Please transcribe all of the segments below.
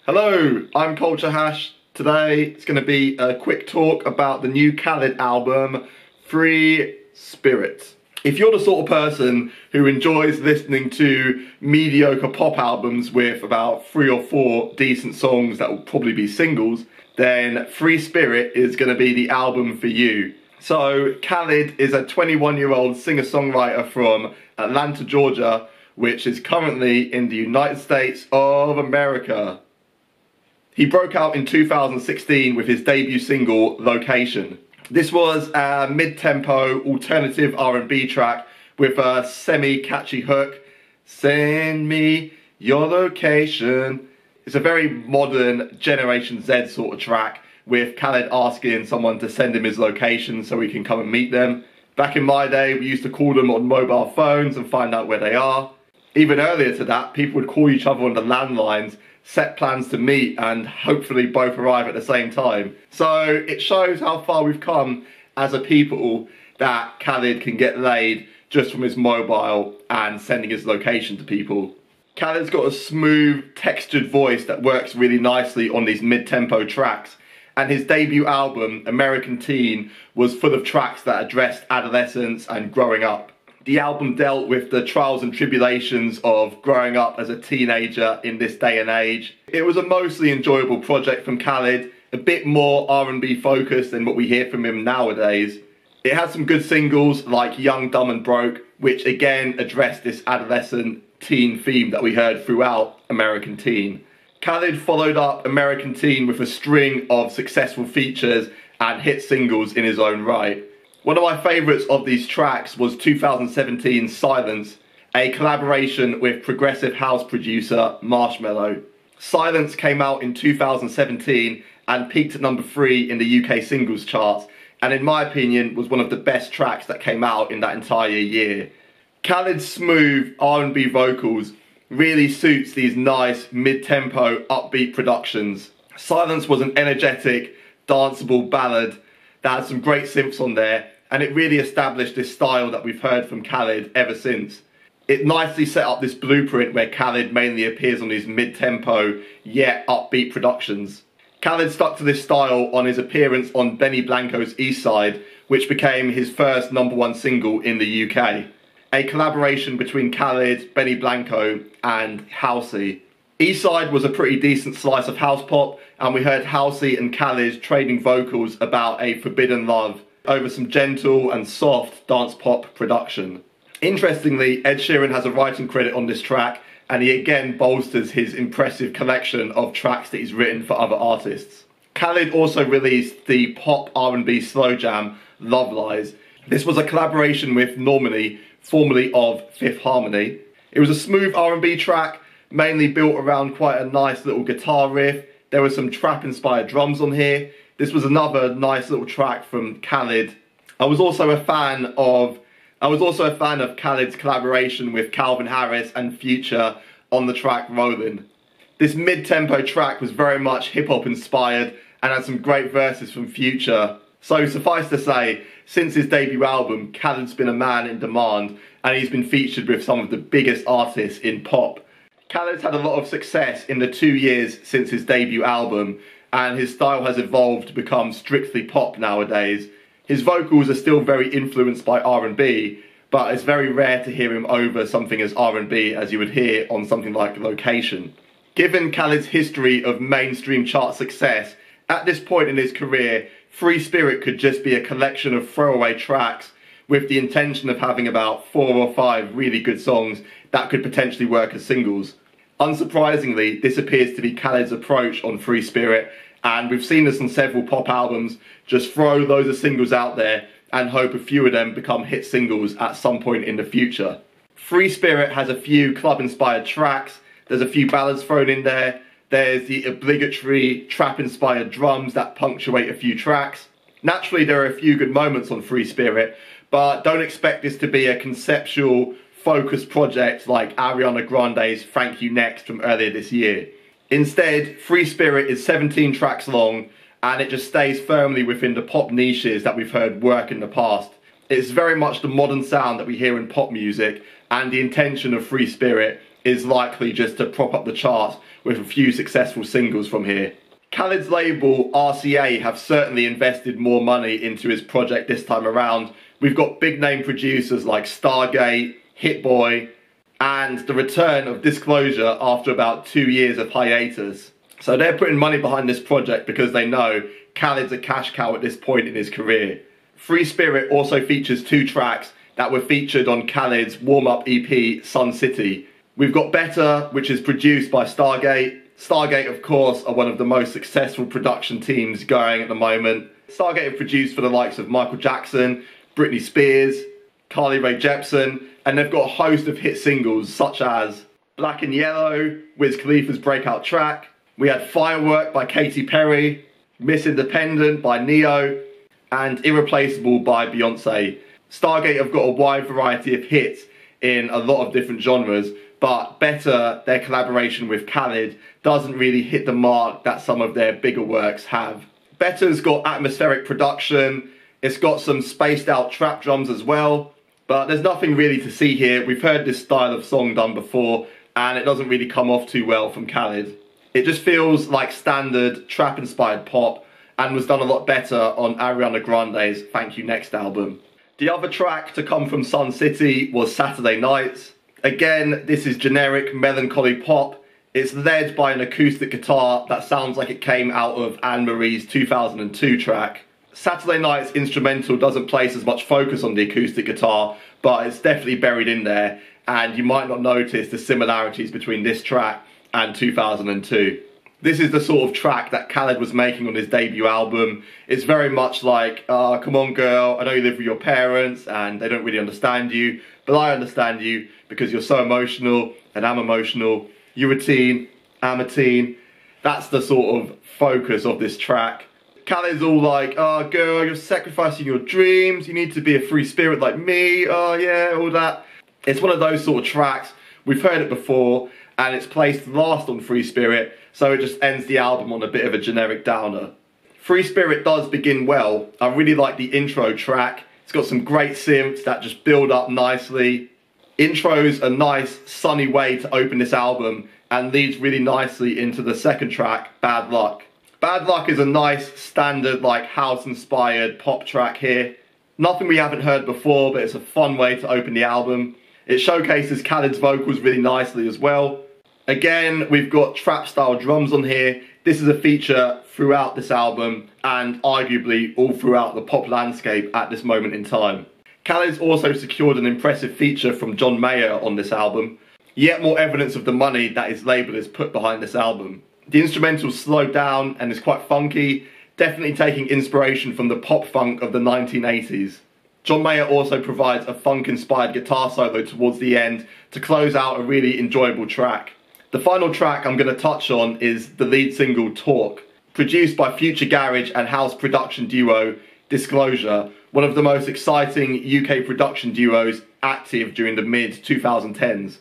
Hello, I'm Culture Hash. Today it's going to be a quick talk about the new Khalid album, Free Spirit. If you're the sort of person who enjoys listening to mediocre pop albums with about 3 or 4 decent songs that will probably be singles, then Free Spirit is going to be the album for you. So Khalid is a 21-year-old singer-songwriter from Atlanta, Georgia, which is currently in the United States of America. He broke out in 2016 with his debut single, Location. This was a mid-tempo alternative R&B track with a semi-catchy hook. Send me your location. It's a very modern Generation Z sort of track, with Khalid asking someone to send him his location so he can come and meet them. Back in my day, we used to call them on mobile phones and find out where they are. Even earlier to that, people would call each other on the landlines, set plans to meet, and hopefully both arrive at the same time. So it shows how far we've come as a people that Khalid can get laid just from his mobile and sending his location to people. Khalid's got a smooth, textured voice that works really nicely on these mid-tempo tracks, and his debut album, American Teen, was full of tracks that addressed adolescence and growing up. The album dealt with the trials and tribulations of growing up as a teenager in this day and age. It was a mostly enjoyable project from Khalid, a bit more R&B focused than what we hear from him nowadays. It had some good singles like Young, Dumb and Broke, which again addressed this adolescent teen theme that we heard throughout American Teen. Khalid followed up American Teen with a string of successful features and hit singles in his own right. One of my favourites of these tracks was 2017's Silence, a collaboration with progressive house producer Marshmello. Silence came out in 2017 and peaked at number 3 in the UK singles charts, and in my opinion was one of the best tracks that came out in that entire year. Khalid's smooth R&B vocals really suits these nice mid-tempo upbeat productions. Silence was an energetic, danceable ballad that had some great synths on there, and it really established this style that we've heard from Khalid ever since. It nicely set up this blueprint where Khalid mainly appears on these mid-tempo yet upbeat productions. Khalid stuck to this style on his appearance on Benny Blanco's East Side, which became his first #1 single in the UK. A collaboration between Khalid, Benny Blanco and Halsey. East Side was a pretty decent slice of house pop, and we heard Halsey and Khalid trading vocals about a forbidden love over some gentle and soft dance pop production. Interestingly, Ed Sheeran has a writing credit on this track, and he again bolsters his impressive collection of tracks that he's written for other artists. Khalid also released the pop R&B slow jam, Love Lies. This was a collaboration with Normani, formerly of Fifth Harmony. It was a smooth R&B track, mainly built around quite a nice little guitar riff. There were some trap-inspired drums on here. This was another nice little track from Khalid. I was also a fan of Khalid's collaboration with Calvin Harris and Future on the track Rollin'. This mid-tempo track was very much hip-hop inspired and had some great verses from Future. So suffice to say, since his debut album, Khalid's been a man in demand, and he's been featured with some of the biggest artists in pop. Khalid's had a lot of success in the 2 years since his debut album, and his style has evolved to become strictly pop nowadays. His vocals are still very influenced by R&B, but it's very rare to hear him over something as R&B as you would hear on something like Location. Given Khalid's history of mainstream chart success, at this point in his career, Free Spirit could just be a collection of throwaway tracks with the intention of having about 4 or 5 really good songs that could potentially work as singles. Unsurprisingly, this appears to be Khalid's approach on Free Spirit, and we've seen this on several pop albums. Just throw loads of singles out there and hope a few of them become hit singles at some point in the future. Free Spirit has a few club-inspired tracks, there's a few ballads thrown in there, there's the obligatory trap-inspired drums that punctuate a few tracks. Naturally, there are a few good moments on Free Spirit, but don't expect this to be a conceptual, focused project like Ariana Grande's Thank You Next from earlier this year. Instead, Free Spirit is 17 tracks long, and it just stays firmly within the pop niches that we've heard work in the past. It's very much the modern sound that we hear in pop music, and the intention of Free Spirit is likely just to prop up the charts with a few successful singles from here. Khalid's label RCA have certainly invested more money into his project this time around. We've got big name producers like Stargate, Hit Boy, and the return of Disclosure after about 2 years of hiatus. So they're putting money behind this project because they know Khalid's a cash cow at this point in his career. Free Spirit also features 2 tracks that were featured on Khalid's warm-up EP, Sun City. We've got Better, which is produced by Stargate. Stargate, of course, are one of the most successful production teams going at the moment. Stargate have produced for the likes of Michael Jackson, Britney Spears, Carly Rae Jepsen, and they've got a host of hit singles such as Black and Yellow, Wiz Khalifa's breakout track. We had Firework by Katy Perry, Miss Independent by Neo, and Irreplaceable by Beyonce. Stargate have got a wide variety of hits in a lot of different genres, but Better, their collaboration with Khalid, doesn't really hit the mark that some of their bigger works have. Better's got atmospheric production, it's got some spaced out trap drums as well, but there's nothing really to see here. We've heard this style of song done before, and it doesn't really come off too well from Khalid. It just feels like standard trap-inspired pop, and was done a lot better on Ariana Grande's Thank You Next album. The other track to come from Sun City was Saturday Nights. Again, this is generic melancholy pop. It's led by an acoustic guitar that sounds like it came out of Anne Marie's 2002 track. Saturday Night's instrumental doesn't place as much focus on the acoustic guitar, but it's definitely buried in there, and you might not notice the similarities between this track and 2002. This is the sort of track that Khalid was making on his debut album. It's very much like, come on girl, I know you live with your parents and they don't really understand you, but I understand you because you're so emotional and I'm emotional. You're a teen, I'm a teen. That's the sort of focus of this track. Khalid's all like, oh girl, you're sacrificing your dreams, you need to be a free spirit like me, oh yeah, all that. It's one of those sort of tracks, we've heard it before, and it's placed last on Free Spirit, so it just ends the album on a bit of a generic downer. Free Spirit does begin well. I really like the intro track. It's got some great synths that just build up nicely. Intro's a nice sunny way to open this album and leads really nicely into the second track, Bad Luck. Bad Luck is a nice standard like house inspired pop track here. Nothing we haven't heard before, but it's a fun way to open the album. It showcases Khalid's vocals really nicely as well. Again, we've got trap style drums on here. This is a feature throughout this album and arguably all throughout the pop landscape at this moment in time. Khalid's also secured an impressive feature from John Mayer on this album. Yet more evidence of the money that his label has put behind this album. The instrumental's slowed down and is quite funky, definitely taking inspiration from the pop funk of the 1980s. John Mayer also provides a funk-inspired guitar solo towards the end to close out a really enjoyable track. The final track I'm going to touch on is the lead single Talk, produced by future garage and house production duo Disclosure, one of the most exciting UK production duos active during the mid-2010s.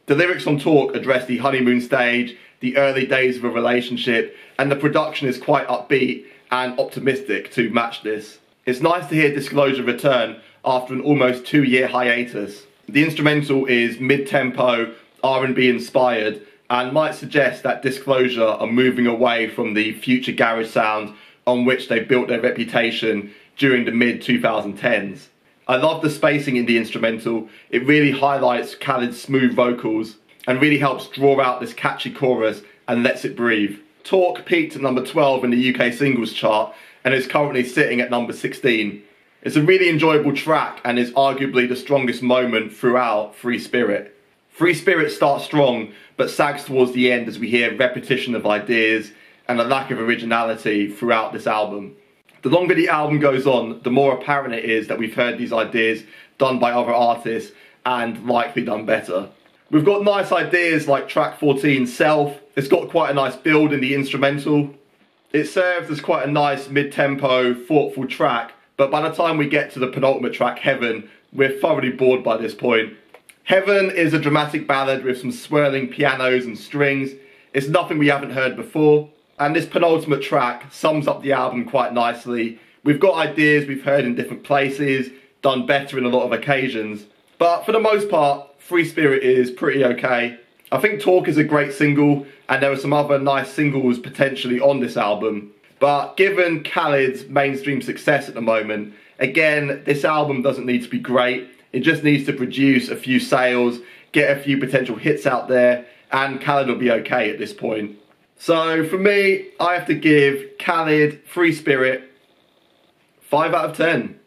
The lyrics on Talk address the honeymoon stage, the early days of a relationship, and the production is quite upbeat and optimistic to match this. It's nice to hear Disclosure return after an almost 2-year hiatus. The instrumental is mid-tempo, R&B inspired, and might suggest that Disclosure are moving away from the future garage sound on which they built their reputation during the mid-2010s. I love the spacing in the instrumental. It really highlights Khalid's smooth vocals and really helps draw out this catchy chorus and lets it breathe. Talk peaked at number 12 in the UK singles chart and is currently sitting at number 16. It's a really enjoyable track and is arguably the strongest moment throughout Free Spirit. Free Spirit starts strong but sags towards the end as we hear repetition of ideas and a lack of originality throughout this album. The longer the album goes on, the more apparent it is that we've heard these ideas done by other artists and likely done better. We've got nice ideas like track 14, Self. It's got quite a nice build in the instrumental. It serves as quite a nice mid-tempo, thoughtful track, but by the time we get to the penultimate track, Heaven, we're thoroughly bored by this point. Heaven is a dramatic ballad with some swirling pianos and strings. It's nothing we haven't heard before. And this penultimate track sums up the album quite nicely. We've got ideas we've heard in different places, done better in a lot of occasions. But for the most part, Free Spirit is pretty okay. I think Talk is a great single, and there are some other nice singles potentially on this album. But given Khalid's mainstream success at the moment, again, this album doesn't need to be great. It just needs to produce a few sales, get a few potential hits out there, and Khalid will be okay at this point. So for me, I have to give Khalid Free Spirit 5 out of 10.